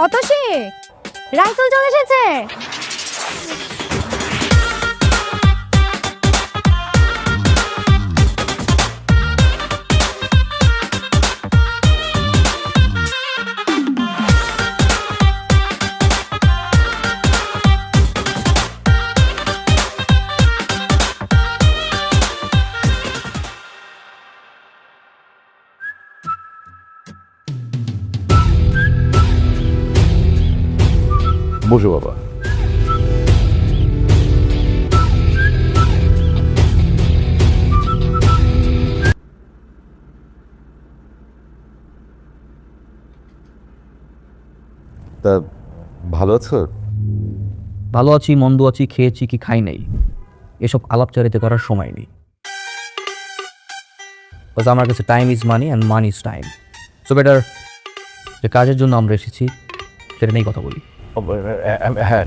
অতসী, রাইসুল চলে এসেছে। বসো বাবা। তা ভালো আছো? ভালো আছি, মন্দ আছি, খেয়েছি কি খাই নাই, এসব আলাপচারিতা করার সময় নেই। বিকজ আমার কাছে time is money and money is time. So better যে কাজের জন্য আমরা এসেছি সেটা নিয়েই কথা বলি। হ্যাঁ,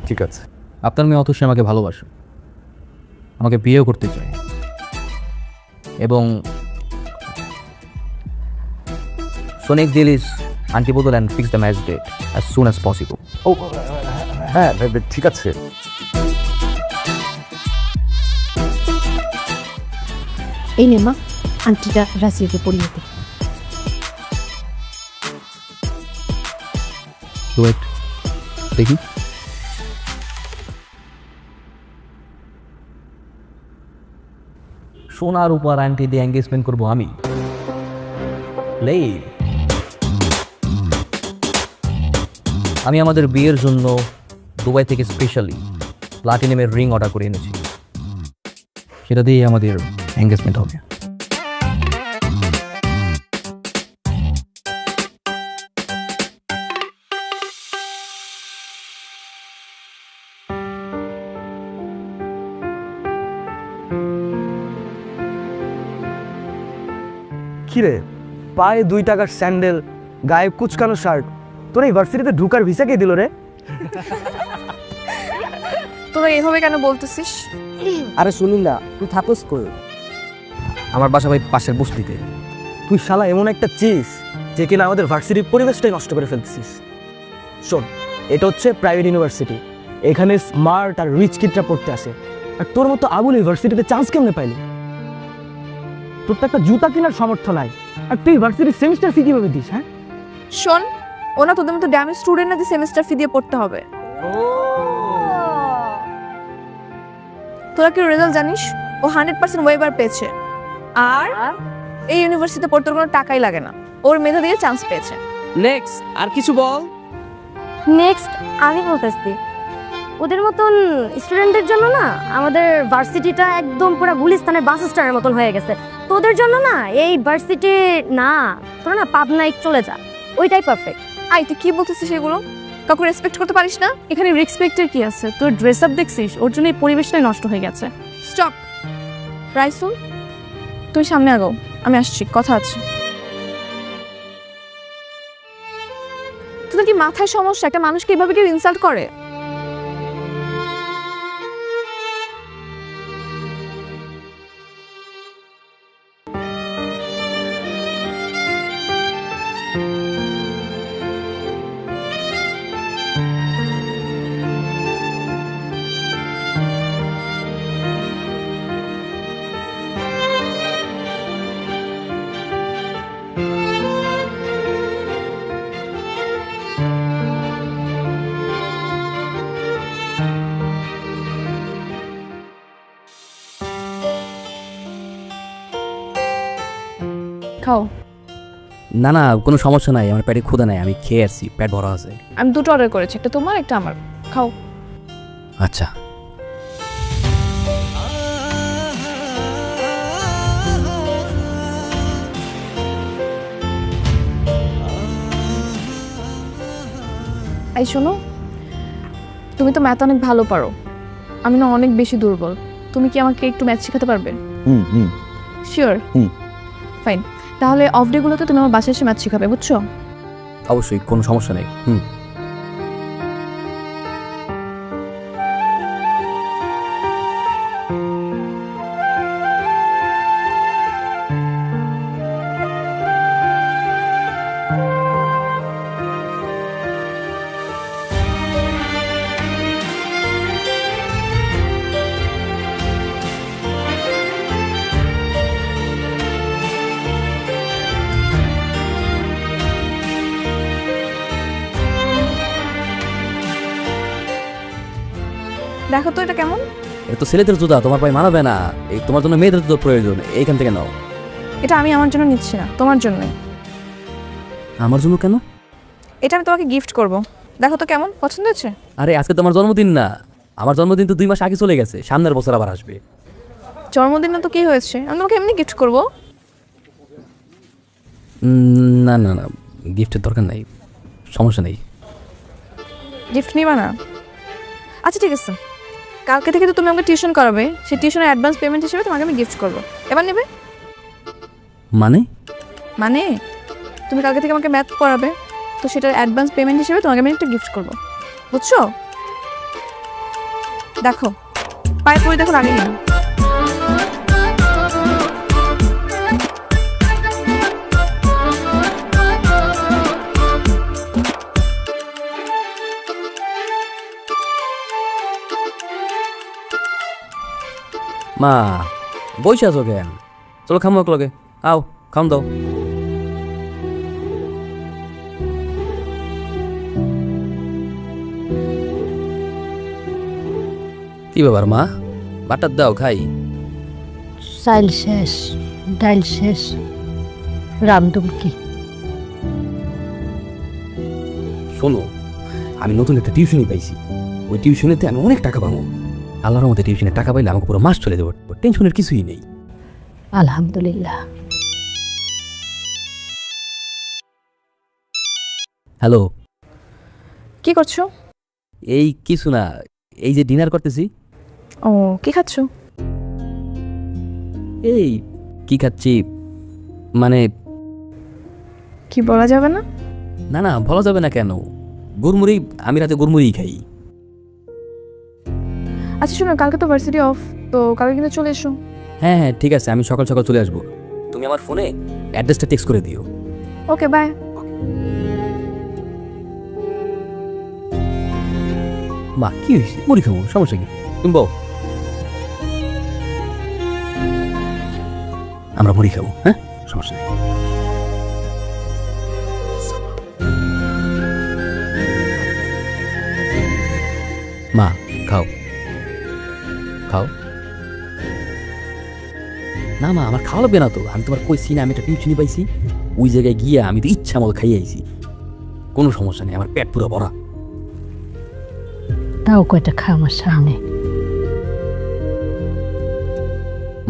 ঠিক আছে। আপনার মেয়ে অতসী আমাকে ভালোবাসে, আমাকে বিয়েও করতে চায়, এবং so next deal is auntie bodol and fix the marriage date as soon as possible. ও হ্যাঁ, ঠিক আছে। এই নে মা, আন্টিটা রাসিয়াকে পরিয়ে দে। ওয়েট, দেখি। সোনার উপর আন্টি দিয়ে এঙ্গেজমেন্ট করবো আমি? আমি আমাদের বিয়ের জন্য দুবাই থেকে স্পেশালি প্লাটিনামের রিং অর্ডার করে এনেছি, সেটা দিয়ে আমাদের এঙ্গেজমেন্ট হবে। কিরে, পায়ে 2 টাকার স্যান্ডেল, গায়ে কুচকানো শার্ট, তোর এই ভার্সিটিতে ঢুকার ভিসা কে দিল রে? তোরা এভাবে কেন বলতেছিস? আরে শুনিল না, তুই থাকস কই? আমার বাসা ভাই পাশের বস্তিতে। তুই শালা এমন একটা চিজ যে কিনা আমাদের ভার্সিটির পরিবেশটাই নষ্ট করে ফেলতেছিস। শোন, এটা হচ্ছে প্রাইভেট ইউনিভার্সিটি, এখানে স্মার্ট আর রিচ কিডরা পড়তে আসে, আর তোর মতো আবুল ইউনিভার্সিটিতে চান্স কেমনে পাইলি? তোর তো একটা জুতা কেনার সামর্থ্য নাই, আর তুই ভার্সিটির সেমিস্টার ফি কিভাবে দিস? হ্যাঁ শোন, ওনা তোদের মতো ড্যামেজ স্টুডেন্ট না যে সেমিস্টার ফি দিয়ে পড়তে হবে। তোরা কি রেজাল্ট জানিস? ও 100% ওয়েবার পেয়েছে, আর এই ইউনিভার্সিটিতে পড়তে কোনো টাকাই লাগে না, ওর মেধা দিয়ে চান্স পেয়েছে। নেক্সট আর কিছু বল। নেক্সট আমি বলতেছি, ওদের মতন স্টুডেন্টদের জন্য না আমাদের ভার্সিটিটা একদম পুরো গুলিস্তানের বাস স্ট্যান্ডের মতন হয়ে গেছে। তোদের জন্য না এই ভার্সিটি না, তোরা না পাবনায় চলে যা, ওইটাই পারফেক্ট। আই তুই কি বলতেছিস এগুলো? কাউকে রেসপেক্ট করতে পারিস না? এখানে রেসপেক্টের কি আছে? তোর ড্রেস আপ দেখছিস, ওর জন্য এই পরিবেশটাই নষ্ট হয়ে গেছে। স্টপ। রাইসুল, তুই সামনে আগাও, আমি আসছি, কথা আছে। তোদের কি মাথায় সমস্যা? একটা মানুষকে এভাবে কেউ ইনসাল্ট করে? খাও। না না, কোনো সমস্যা নাই, আমার পেটে ক্ষুধা নাই, আমি খেয়ে আসছি, পেট ভরা আছে। আমি দুটো অর্ডার করেছি, একটা তোমার একটা আমার। খাও। আচ্ছা। এই শোনো, তুমি তো ম্যাথ অনেক ভালো পারো, আমি না অনেক বেশি দুর্বল। তুমি কি আমাকে একটু ম্যাথ শেখাতে পারবে? শিওর? ফাইন, তাহলে অফ ডে গুলোতে তুমি আমার বাসায় এসে ম্যাথ শেখাবে, বুঝছো? অবশ্যই, কোনো সমস্যা নেই। দেখো তো এটা কেমন। এটা তো ছেলেদের জুতা, তোমার পায়ে মানাবে না। এই তোমার জন্য মেয়েদের জুতো প্রয়োজন, এইখান থেকে নাও। এটা আমি আমার জন্য নিচ্ছি না, তোমার জন্যই। আমার জন্য কেন? এটা আমি তোমাকে গিফট করব, দেখো তো কেমন, পছন্দ হচ্ছে? আরে আজকে তোমার জন্মদিন না, আমার জন্মদিন তো 2 মাস আগে চলে গেছে, সামনের বছর আবার আসবে। জন্মদিন না তো কি হয়েছে, আমি তোমাকে এমনি গিফট করব। না না না, গিফটের দরকার নাই, সমস্যা নেই। গিফট নিবা না? আচ্ছা ঠিক আছে, কালকে থেকে তো তুমি আমাকে টিউশন করাবে, সেই টিউশনের অ্যাডভান্স পেমেন্ট হিসেবে তোমাকে আমি গিফট করব। এবার নেবে? মানে? মানে তুমি কালকে থেকে আমাকে ম্যাথ পড়াবে, তো সেটার অ্যাডভান্স পেমেন্ট হিসেবে তোমাকে আমি একটা গিফট করব, বুঝছো? দেখো পায়ে পরে দেখো, লাগে না? মা বসে আছো কেন? চলো খামো এক লগে, আও খাম দাও। কি ব্যাপার মা, বাটার দাও খাই। চাইল শেষ, ডাইল শেষ, রামদুমকি। শোনো, আমি নতুন একটা টিউশনই পাইছি, ওই টিউশনেতে আমি অনেক টাকা পাবো। আল্লাহর মধ্যে টিউশনে টাকা পাইলে আমাকে পুরো মাস চলে যাবো, টেনশনের কিছুই নেই। আলহামদুলিল্লাহ। হ্যালো, কি করছো? এই কিছু না, এই যে ডিনার করতেছি। ও, কি খাচ্ছো? এই কি খাচ্ছি মানে? কি বলা যাবে না? না না, বলা যাবে না কেন? গুড়মুড়ি, আমি রাতে গুড়মুড়ি খাই। আচ্ছা শোনো, কালকে তো ভার্সিটি অফ, তো কালকে কিন্তু চলে এসো। হ্যাঁ হ্যাঁ ঠিক আছে, আমি সকাল সকাল চলে আসবো। তুমি আমার ফোনে অ্যাড্রেসটা টেক্সট করে দিও। ওকে, বাই। মা কি হয়েছে? মুড়ি খাবো, সমস্যা কি? তুমি বউ, আমরা মুড়ি খাবো, হ্যাঁ সমস্যা নেই। মা খাও খাও। না মা, আমার খাওয়া লাগবে না তো, আমি তোমার কইছি না আমি একটা টিউশনি পাইছি, ওই জায়গায় গিয়ে আমি তো ইচ্ছা মতো খাইয়ে আইছি, কোনো সমস্যা নেই, আমার পেট পুরো ভরা। তাও কয়টা খা আমার সামনে।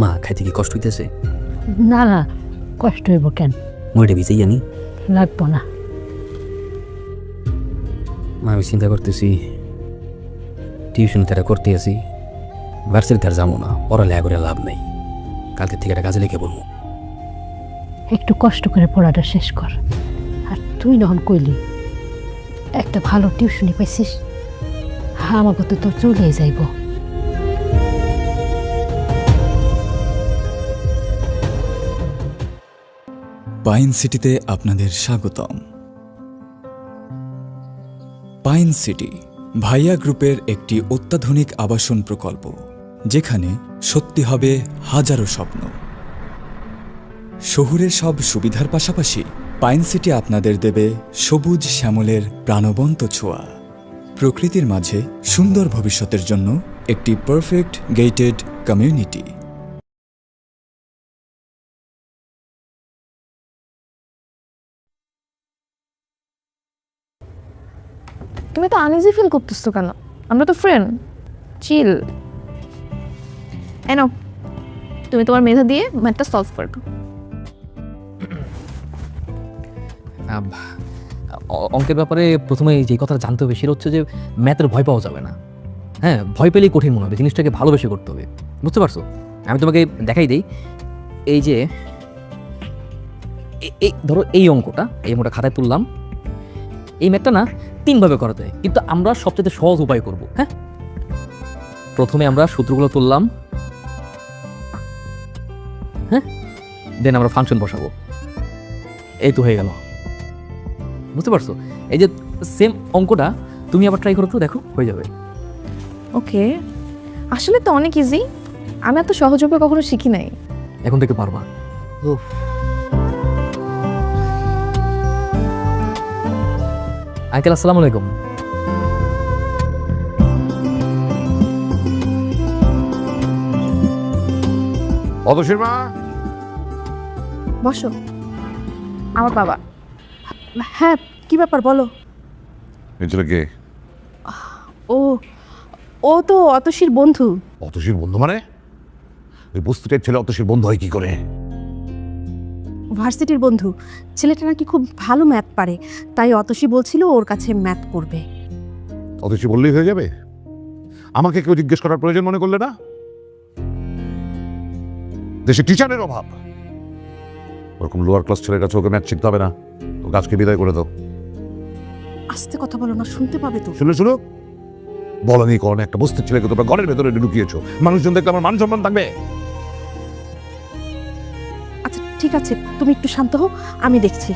মা খাইতে কি কষ্ট হইতেছে? না না, কষ্ট হইব কেন? মুড়িটা ভিজেই আনি। লাগবো না। মা আমি চিন্তা করতেছি, টিউশন তারা করতে আসি, ভার্সিটিতে আর যাবো না, পড়ালেখা করে লাভ নেই, কালকে থেকে একটা কাজে লেগে বলবো। একটু কষ্ট করে পড়াটা শেষ কর। আর তুই নখন কইলি একটা ভালো টিউশনি পাইছিস, আমাকে তো তোর চলেই যাইব। পাইন সিটিতে আপনাদের স্বাগতম। পাইন সিটি ভাইয়া গ্রুপের একটি অত্যাধুনিক আবাসন প্রকল্প, যেখানে সত্যি হবে হাজারো স্বপ্ন। শহুরের সব সুবিধার পাশাপাশি পাইন সিটি আপনাদের দেবে সবুজ শ্যামলের প্রাণবন্ত ছোঁয়া, প্রকৃতির মাঝে সুন্দর ভবিষ্যতের জন্য একটি পারফেক্ট গেটেড কমিউনিটি। তুমি তো আনইজি ফিল করতেছো কেন? আমরা তো ফ্রেন্ড, চিল। এনো, তুমি তোমার মেধা দিয়ে ম্যাথটা সলভ করবে। অঙ্কের ব্যাপারে প্রথমে যে কথাটা জানতে হবে সেটা হচ্ছে যে ম্যাথের ভয় পাওয়া যাবে না। হ্যাঁ, ভয় পেলেই কঠিন মনে হবে, জিনিসটাকে ভালোবেসে করতে হবে, বুঝতে পারছো? আমি তোমাকে দেখাই দিই, এই যে এই ধরো এই অঙ্কটা খাতায় তুললাম, এই ম্যাথটা না 3 ভাবে করা যায়, কিন্তু আমরা সবচেয়ে সহজ উপায় করব। হ্যাঁ, প্রথমে আমরা সূত্রগুলো তুললাম, হ্যাঁ, দেন আমরা ফাংশন বসাবো, এই তো হয়ে গেল, বুঝতে পারছো? এই যে সেম অঙ্কটা তুমি আবার ট্রাই করো তো, দেখো হয়ে যাবে। ওকে, আসলে তো অনেক ইজি, আমি এত সহজভাবে কখনো শিখি নাই। এখন থেকে পারবা। আঙ্কেল আসসালামু আলাইকুম। অতসীর মা, বসো। আমার বাবা। হ্যাঁ, কি ব্যাপার বলো? এই ছেলে কে? ও ও তো অতসীর বন্ধু। অতসীর বন্ধু মানে? ওই বস্তুটার ছেলে অতসীর বন্ধু হয় কি করে? ভার্সিটির বন্ধু। ছেলেটা নাকি খুব ভালো ম্যাথ পারে, তাই অতসী বলছিল ওর কাছে ম্যাথ করবে। অতসী বললেই হয়ে যাবে? আমাকে কেউ জিজ্ঞেস করার প্রয়োজন মনে করলে না? দেশে টিচারের অভাব। ওরকম লোয়ার ক্লাস ছেলের কাছে ওকে ম্যাথ শিখতে হবে না। তো গাছকে বিদায় করে দাও। আস্তে কথা বলো না, শুনতে পাবে তো। শুনে শুনো, বলনি কারণে একটা বস্তির ছেলেকে তোমরা ঘরের ভেতরে ঢুকিয়েছো। মানুষজন দেখলে আমার মান সম্মান থাকবে? আচ্ছা ঠিক আছে, তুমি একটু শান্ত হও, আমি দেখছি।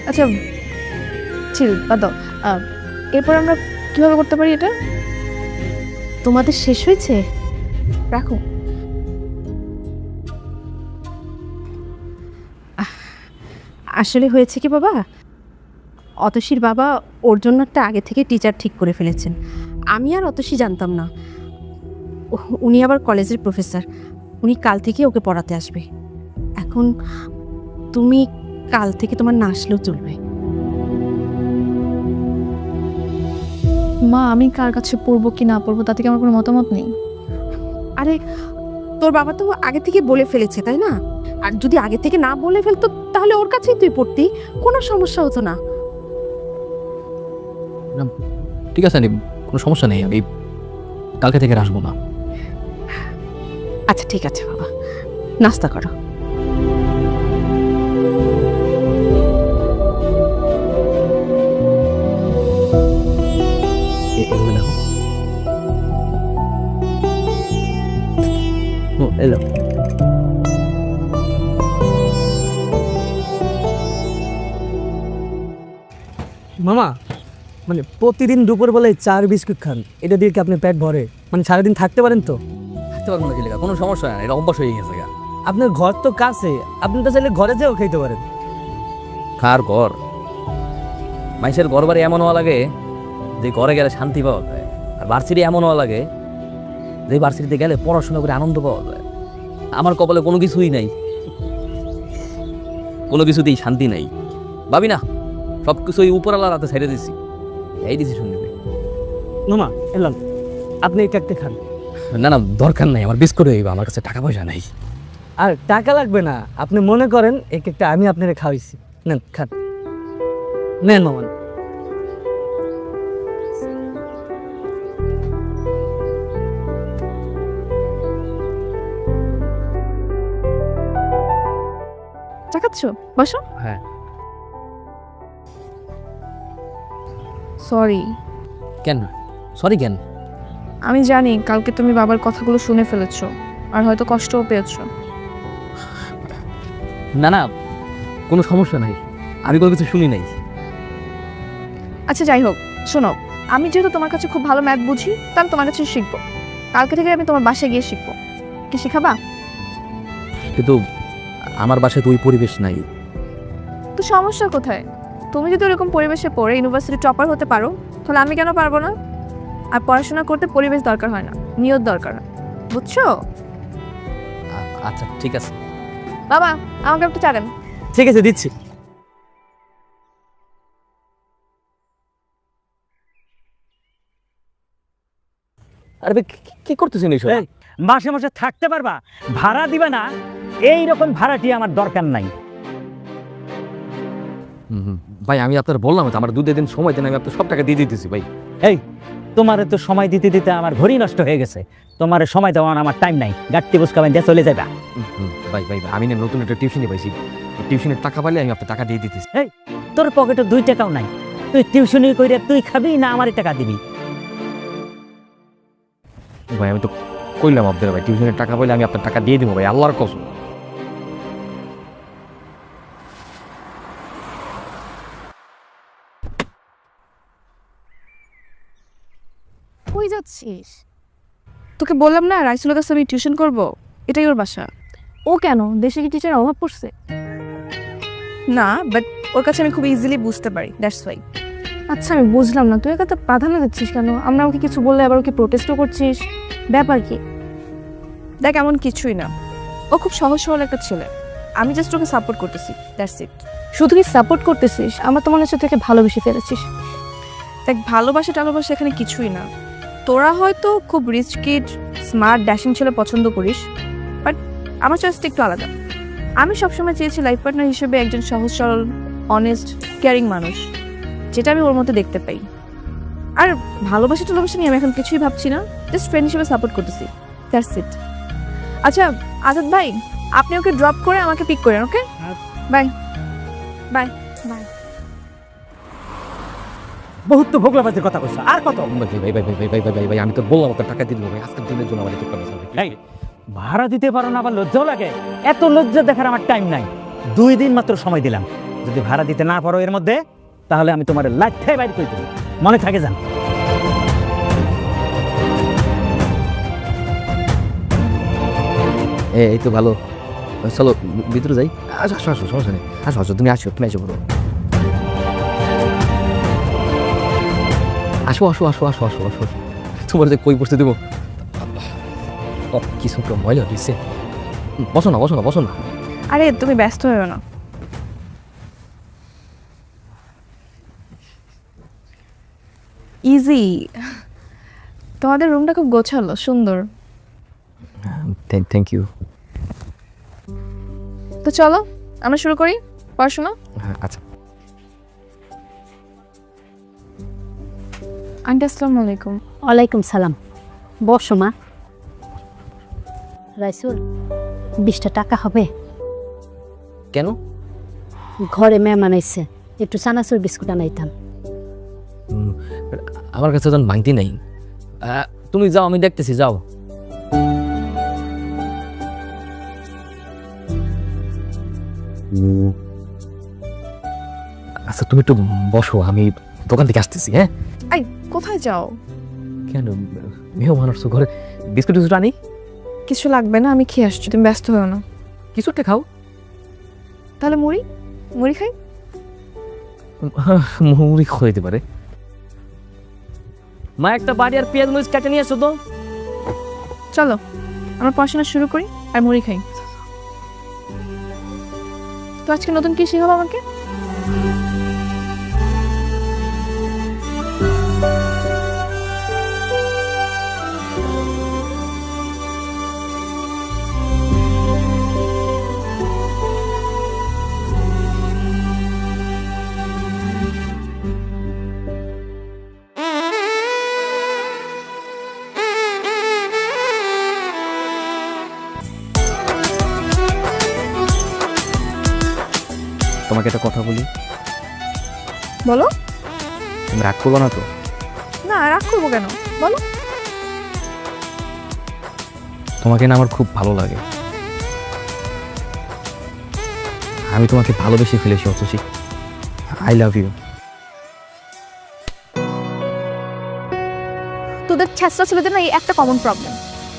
আচ্ছা চিল বাদ দাও। এরপর আমরা কিভাবে করতে পারি এটা? তোমাদের শেষ হয়েছে? রাখো। আসলে হয়েছে কি বাবা, অতসীর বাবা ওর জন্য একটা আগে থেকে টিচার ঠিক করে ফেলেছেন। আমি আর অতসী জানতাম না। উনি আবার কলেজের প্রফেসর। উনি কাল থেকে ওকে পড়াতে আসবে। এখন তুমি কাল থেকে তোমার না আসলেও চলবে। মা, আমি কার কাছে পড়বো কি না পড়বো তাতে কি আমার কোনো মতামত নেই। আরে তোর বাবা তো আগে থেকে বলে ফেলেছে, তাই না? আর যদি আগে থেকে না বলে ফেলতো তাহলে ওর কাছেই তুই পড়তি, কোনো সমস্যা হতো না। ঠিক আছে আন্টি, কোনো সমস্যা নেই, আমি কালকে থেকে আর আসবো না। আচ্ছা ঠিক আছে বাবা, নাস্তা করো। এগুলো দেখো। এলো মামা, মানে প্রতিদিন দুপুরবেলায় 4 বিস্কুট খান, এটা দিয়ে কি আপনি পেট ভরে? মানে সারাদিন থাকতে পারেন তো? থাকতে পারবো না ছেলেকা, কোনো সমস্যা নাই, এটা অভ্যাস হয়ে গেছে গা। আপনার ঘর তো কাছে, আপনি তো চাইলে ঘরে যেও খেতে পারেন। কার ঘর? মানুষের ঘর বাড়ি এমন হওয়া লাগে যে ঘরে গেলে শান্তি পাওয়া যায়, আর ভার্সিটি এমন হওয়া লাগে যে ভার্সিটিতে গেলে পড়াশোনা করে আনন্দ পাওয়া যায়। আমার কপালে কোনো কিছুই নাই, কোনো কিছুতেই শান্তি নাই। ভাবি না সব কিছু ওই উপরওয়ালার হাতে ছেড়ে দিছি, এই ডিসিশন নেবে। মামা এলাম, আপনি এই কেকটা খান। না না দরকার নাই, আমার বিস্কুট হইবা, আমার কাছে টাকা পয়সা নাই। আর টাকা লাগবে না, আপনি মনে করেন এই কেকটা আমি আপনারে খাওয়াইছি। নেন খান, নেন মামা। চা খাচ্ছ? বসো। হ্যাঁ। সরি। কেন সরি কেন? আমি জানি কালকে তুমি বাবার কথাগুলো শুনে ফেলেছো আর হয়তো কষ্টও পেয়েছো। না না কোনো সমস্যা নাই, আমি কোনো কিছু শুনি নাই। আচ্ছা যাই হোক, শোনো, আমি যেহেতু তোমার কাছে খুব ভালো ম্যাথ বুঝি, তাহলে তোমার কাছে শিখবো। কালকে থেকে আমি তোমার বাসায় গিয়ে শিখবো। কি শিখাবা? কিন্তু আমার বাসায় তো ওই পরিবেশ নাই। তো সমস্যা কোথায়? তুমি যদি ওরকম পরিবেশে পড়ে ইউনিভার্সিটি টপার হতে পারো, তাহলে আমি কেন পারবো না? আর পড়াশোনা করতে পরিবেশ দরকার হয় না, নিয়ত দরকার, বুঝছো? আচ্ছা ঠিক আছে। বাবা আমাকে একটু চা দেন। ঠিক আছে দিচ্ছি। আরে কি করতেছেন এইসব? মাসে মাসে থাকতে পারবা, ভাড়া দিবে না, এই রকম ভাড়াটি আমার দরকার নাই। ভাই আমি আপনার বললাম তো আমার 2 দিন সময় দেন, আমি আপনার সব টাকা দিয়ে দিতেছি ভাই। এই তোমারে তো সময় দিতে দিতে আমার ঘড়ি নষ্ট হয়ে গেছে, তোমারে সময় দেওয়ার আমার টাইম নাই। গাড়িতে বুঝকাবেন দিয়ে চলে যাবা। ভাই ভাই আমি না নতুন একটা টিউশনি পাইছি, টিউশনের টাকা পাইলে আমি আপনার টাকা দিয়ে দিতেছি। এই তোর পকেটে 2 টাকাও নাই, তুই টিউশনি কইরা তুই খাবি না আমারই টাকা দিবি? ভাই আমি তো কইলাম আপনার ভাই টিউশনের টাকা পাইলে আমি আপনার টাকা দিয়ে দিব ভাই, আল্লাহর কসম। কই যাচ্ছিস? তোকে বললাম না রাইসুলের কাছে আমি টিউশন করব, এটাই ওর বাসা। ও কেন, দেশে কি টিচার অভাব পড়ছে? না, বাট ওর কাছে আমি খুব ইজিলি বুঝতে পারি, দ্যাটস ওয়াই। আচ্ছা আমি বুঝলাম না, তুই একাতে প্রাধান্য দিচ্ছিস কেন? আমরা ওকে কিছু বললে আবার ওকে প্রোটেস্টও করছিস, ব্যাপার কি? দেখ এমন কিছুই না, ও খুব সহজ সরল একটা ছেলে, আমি জাস্ট ওকে সাপোর্ট করতেছি, দ্যাটস ইট। শুধু কি সাপোর্ট করতেছিস? আমার তো মনে হচ্ছে তুই ওকে ভালোবেসে ফেলেছিস। দেখ ভালোবাসা টালোবাসা এখানে কিছুই না, তোরা হয়তো খুব রিচ কিড স্মার্ট ড্যাশিং ছেলে পছন্দ করিস, বাট আমার চয়েসটা একটু আলাদা। আমি সবসময় চেয়েছি লাইফ পার্টনার হিসেবে একজন সহজ সরল অনেস্ট কেয়ারিং মানুষ, যেটা আমি ওর মধ্যে দেখতে পাই। আর ভালোবাসা টালোবাসা নিয়ে আমি এখন কিছুই ভাবছি না, জাস্ট ফ্রেন্ড হিসেবে সাপোর্ট করতেছি, দ্যাটস ইট। আচ্ছা আজাদ ভাই, আপনি ওকে ড্রপ করে আমাকে পিক করেন, ওকে? Bye bye bye. বহুত তো ভোগলাবাজির কথা কইছো, আর কত? ভাই আমি তো বললাম ওকে টাকা দিয়ে দেবো ভাই, আজকের দিনের জন্য আমার কিছু করতে হবে। এই, ভাড়া দিতে পারো না, আবার লজ্জাও লাগে? এত লজ্জা দেখার আমার টাইম নাই। 2 দিন মাত্র সময় দিলাম, যদি ভাড়া দিতে না পারো এর মধ্যে, তাহলে আমি তোমার লাইফটাই বাইর করে দেবো, মনে থাকে জান। এই তো ভালো, চলো ভিতরে যাই। আসো আসো আসো, সমস্যা নেই, আসো আসো, তুমি আসো, তুমি আসো বলো। আসো আসো আসো আসো আসো আসো, তোমার যে কই বসতে দেবো, কিছু তো ময়লা দিচ্ছে। বসো না বসো না বসো না। আরে তুমি ব্যস্ত হয়েও না। ইজি, তোমাদের রুমটা খুব গোছালো, সুন্দর। Thank you. তো চলো আমরা শুরু করি পড়াশোনা। আচ্ছা। আন্টি আসসালামু আলাইকুম। ওয়ালাইকুম সালাম, বসো মা। রাইসুল, 20টা টাকা হবে? কেন? ঘরে মেহমান আইছে, একটু চানাচুর বিস্কুট আনাইতাম। আমার কাছে তখন ভাঙতি নাই, তুমি যাও, আমি দেখতেছি, যাও। আচ্ছা তুমি একটু বসো, আমি দোকান থেকে আসতেছি। হ্যাঁ, এই কোথায় যাও? কেন মেহমান আসছো ঘরে, বিস্কুট টিস্কুট আনি? কিছু লাগবে না, আমি খেয়ে আসছি, তুমি ব্যস্ত হও না। কিছু একটা খাও। তাহলে মুড়ি মুড়ি খাই। মুড়ি খাইতে পারে। মা একটা বাড়ি আর পেঁয়াজ মরিচ কেটে নিয়ে আসো তো। চলো আমরা পড়াশোনা শুরু করি আর মুড়ি খাই। তো আজকে নতুন কি শেখাবো আমাকে? তোমাকে একটা কথা বলি। বলো। তুমি রাগ করবো না তো? না রাগ করবো কেন, বলো। তোমাকে না আমার খুব ভালো লাগে, আমি তোমাকে ভালোবেসে ফেলেছি অতসী। I love you. তোদের ছেঁচড়া ছেলেদের না এই একটা কমন প্রবলেম,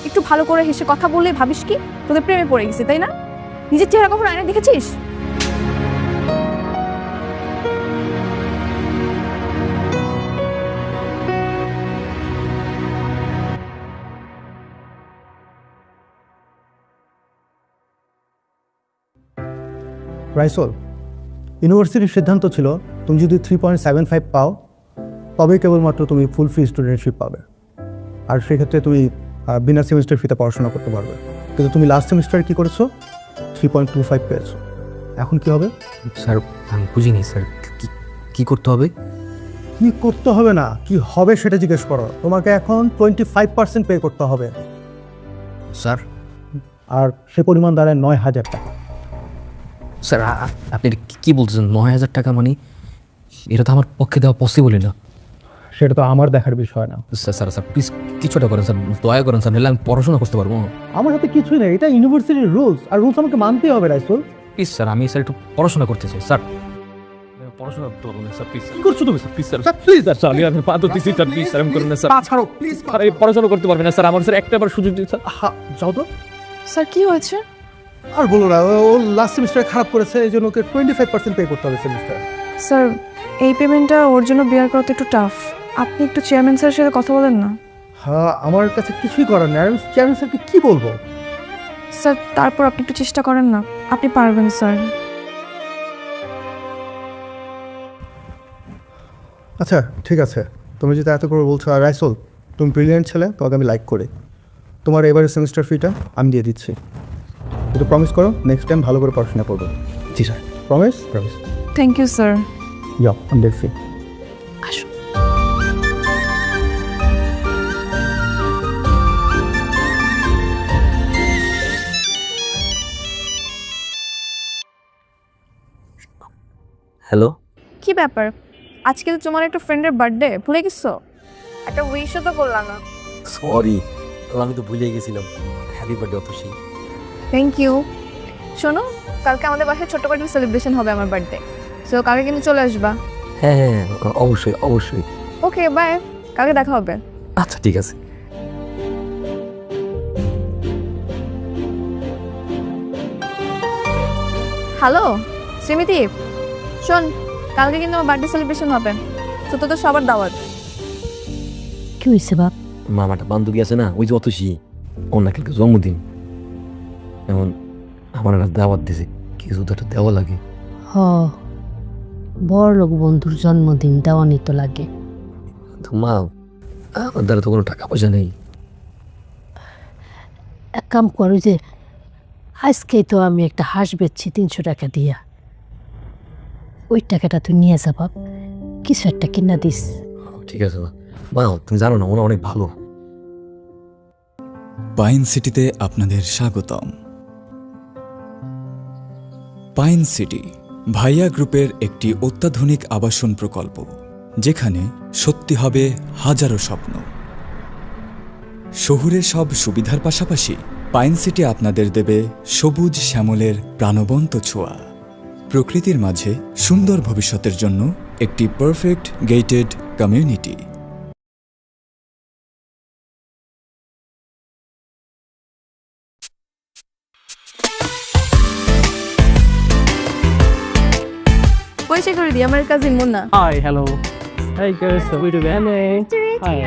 একটু ভালো করে হেসে কথা বললে ভাবিস কি তোদের প্রেমে পড়ে গেছে, তাই না? নিজের চেহারা কখনো আয়নায় দেখেছিস? রাইসুল, ইউনিভার্সিটির সিদ্ধান্ত ছিল তুমি যদি 3.75 পাও তবেই কেবলমাত্র তুমি ফুল ফি স্টুডেন্টশিপ পাবে, আর সেক্ষেত্রে তুমি বিনা সেমিস্টার ফিতে পড়াশোনা করতে পারবে। কিন্তু তুমি লাস্ট সেমিস্টারে কী করেছো? 3.25 পেয়েছো। এখন কি হবে? স্যার আমি বুঝিনি স্যার, কি করতে হবে? কি করতে হবে না, কি হবে সেটা জিজ্ঞেস করো। তোমাকে এখন 25% পে করতে হবে স্যার। আর সে পরিমাণ দাঁড়ায় 9,000 টাকা। স্যার আপনি কি বলতেছেন? 9,000 টাকা মানে এটা তো আমার পক্ষে দেওয়া পসিবলই না। সেটা তো আমার দেখার বিষয় না। স্যার স্যার স্যার প্লিজ কিছুটা করেন স্যার, দয়া করেন স্যার, নাহলে আমি পড়াশোনা করতে পারবো। আমার হাতে কিছুই নেই, এটা ইউনিভার্সিটির রুলস, আর রুলস আমাকে মানতেই হবে রাইসুল। প্লিজ স্যার, আমি স্যার একটু পড়াশোনা করতে চাই স্যার। পড়াশোনা করতে পারবো না স্যার, প্লিজ। কি করছো তুমি? প্লিজ স্যার, প্লিজ স্যার, আমি আপনার পা ধরতেছি স্যার, প্লিজ স্যার, আমি করেন না স্যার। পা ছাড়ো প্লিজ। আরে পড়াশোনা করতে পারবে না স্যার, আমার স্যার একটা বার সুযোগ দিন স্যার। যাও তো। স্যার কি হয়েছে? আর বলো না, ও লাস্ট সেমিস্টারে খারাপ করেছে, এই জন্য ওকে 25% পে করতে হবে সেমিস্টার। স্যার এই পেমেন্টটা ওর জন্য বেয়ার করা তো একটু টাফ। আপনি একটু চেয়ারম্যান স্যারের সাথে কথা বলেন না। হ্যাঁ, আমার কাছে কিছুই করার নেই। আমি চেয়ারম্যান স্যারকে কী বলবো? স্যার তারপর আপনি একটু চেষ্টা করেন না, আপনি পারবেন স্যার। আচ্ছা ঠিক আছে, তুমি যদি এত করে বলছো। আর রাইসুল, তুমি ব্রিলিয়েন্ট ছেলে, তোমাকে আমি লাইক করি। তোমার এবারের সেমিস্টার ফিটা আমি দিয়ে দিচ্ছি। একটু প্রমিস করো নেক্সট টাইম ভালো করে পড়াশোনা করবো। জি sir. Promise? Promise. Thank you sir. Yeah, আমি দেখছি। আসো। হ্যালো, কি ব্যাপার, আজকে তো তোমার একটা ফ্রেন্ডের বার্থডে, ভুলে গেছো? একটা উইশও তো করলাম না। সরি, আমি তো ভুলে গেছিলাম। Happy birthday Atasi. Thank you. শোনো, কালকে আমাদের বাসায় ছোট্ট করে সেলিব্রেশন হবে আমার বার্থডে, সো কালকে কিন্তু চলে আসবা। হ্যাঁ হ্যাঁ, অবশ্যই অবশ্যই। ওকে বাই, কালকে দেখা হবে। আচ্ছা ঠিক আছে। হ্যালো শ্রীমিতি, শোন, কালকে কিন্তু আমার বার্থডে সেলিব্রেশন হবে, তো তোদের সবার দাওয়াত। কি হয়েছে বাপ? মামাটা বান্ধবী আছে না, ওই যে অতসী, ওর না কালকে জন্মদিন। এমন আমার একটা দাওয়াত দিছে, কিছু তো একটা দেওয়া লাগে। হ, বড় লোক বন্ধুর জন্মদিন দেওয়ানি তো লাগে। তো মা, আমার দ্বারা তো কোনো টাকা পয়সা নেই। এক কাম করো, যে আজকেই তো আমি একটা হাঁস বেচছি 300 টাকা দিয়া, ওই টাকাটা তুই নিয়ে যা বাপ, কিছু একটা কিনা দিস। ঠিক আছে মা, তুমি জানো না ওরা অনেক ভালো। পাইন সিটিতে আপনাদের স্বাগতম। পাইন সিটি ভাইয়া গ্রুপের একটি অত্যাধুনিক আবাসন প্রকল্প, যেখানে সত্যি হবে হাজারো স্বপ্ন। শহুরের সব সুবিধার পাশাপাশি পাইন সিটি আপনাদের দেবে সবুজ শ্যামলের প্রাণবন্ত ছোঁয়া। প্রকৃতির মাঝে সুন্দর ভবিষ্যতের জন্য একটি পারফেক্ট গেটেড কমিউনিটি। পরিচয় করে দিই, আমার cousin Munna. Hi, hello. Hi guys, how you doing? Hi.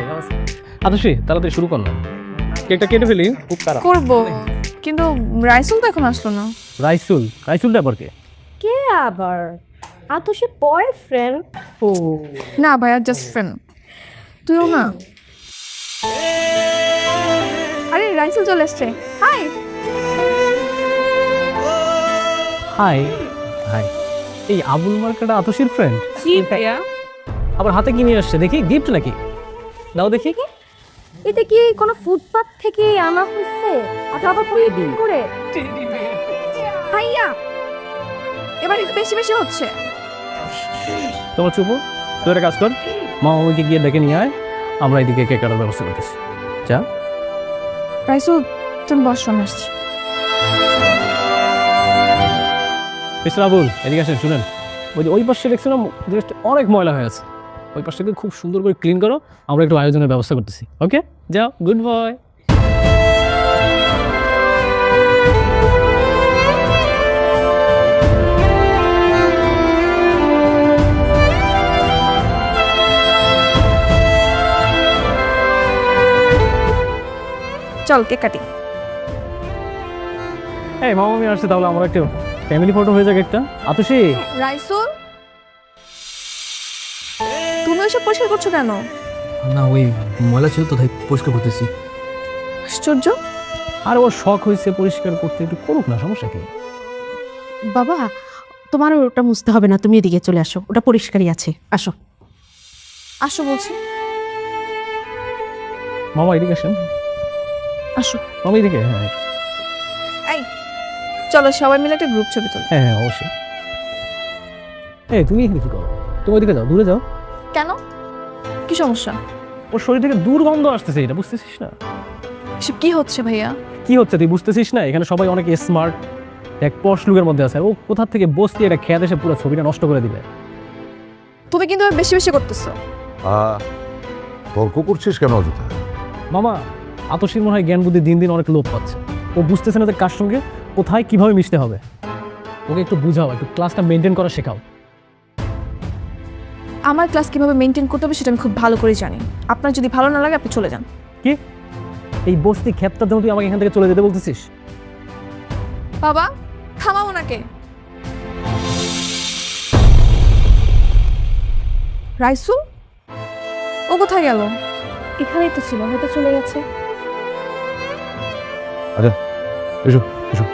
Adarshi, তাড়াতাড়ি শুরু কর না, কেকটা কেটে ফেলি। খুব তাড়া করবো, কিন্তু রাইসুল তো এখন আসলো না। রাইসুল? রাইসুলটা আবার কে? কে আবার? আতসী বয়ফ্রেন্ড। ও না ভাইয়া, জাস্ট ফ্রেন্ড। তুইও না? আরে রাইসুল চলে এসছে। হাই। হাই। হাই। এই আবুল মার্কাটা আতসীর ফ্রেন্ড? জি ভাইয়া। আবার হাতে কি নিয়ে আসছে দেখি? গিফট নাকি? নাও দেখি। এটা কি কোনো ফুটপাথ থেকে আনা হচ্ছে? আবার করে ভাইয়া, এবার একটু বেশি বেশি হচ্ছে। তোমার চুপ, তুই একটা কাজ কর, মা ওইদিকে গিয়ে ডেকে নিয়ে আয়, আমরা এদিকে কেক কাটার ব্যবস্থা করতেছি। যা। রাইসুল, তুমি বস, আমি আসছি। মিস্টার আবুল, এদিকে আসেন, শুনেন। ওই পাশে দেখছিলাম জিনিসটা অনেক ময়লা হয়ে আছে, ওই পাশটাকে খুব সুন্দর করে ক্লিন করো, আমরা একটু আয়োজনের ব্যবস্থা করতেছি। ওকে, যাও, গুড বয়। চল কেক কাটি। এই মামা, আমি আসছি, তাহলে আমার একটা ফ্যামিলি ফটো হয়ে যাক একটা। আতসী। রাইসুল, তুমি ওইসব পরিষ্কার করছো কেন? না, ওই ময়লা ছিল তো, তাই পরিষ্কার করতেছি। আশ্চর্য। আর ওর শখ হয়েছে পরিষ্কার করতে, একটু করুক না, সমস্যা কি? বাবা, তোমার ওটা মুছতে হবে না, তুমি এদিকে চলে আসো, ওটা পরিষ্কারই আছে, আসো। আসো বলছি। মামা এদিকে আসেন। আসো মামা এদিকে। হ্যাঁ এই চলো সবাই মিলে একটা গ্রুপ ছবি তুলি। হ্যাঁ হ্যাঁ, অবশ্যই। এই তুমি এখানে কি করো? তুমি ওইদিকে যাও, দূরে যাও। কেন, কি সমস্যা? ওর শরীর থেকে দুর্গন্ধ আসতেছে, এটা বুঝতেছিস না? এসব কি হচ্ছে ভাইয়া? কি হচ্ছে তুই বুঝতেছিস না? এখানে সবাই অনেক স্মার্ট, এক পশ লুকের মধ্যে আছে, ও কোথা থেকে বসতি এটা খেয়াল এসে পুরো ছবিটা নষ্ট করে দিবে। তুমি কিন্তু বেশি বেশি করতেছো। তর্ক করছিস কেন অযথা? মামা, আতসীর মনে হয় জ্ঞান বুদ্ধি দিন দিন অনেক লোপ পাচ্ছে, ও বুঝতেছে না যে কার সঙ্গে কোথায় কিভাবে মিশতে হবে। ওকে একটু বুঝাও, একটু ক্লাসটা মেনটেন করা শেখাও। আমার ক্লাস কিভাবে মেনটেন করতে হবে সেটা আমি খুব ভালো করে জানি। আপনার যদি ভালো না লাগে আপনি চলে যান। কি এই বস্তি ক্ষেতটা জন্য তুই আমাকে এখান থেকে চলে যেতে বলতেছিস? বাবা থামাও ওনাকে। রাইসুল ও কোথায় গেল? এখানেই তো ছিল, হয়তো চলে গেছে। আচ্ছা এসো এসো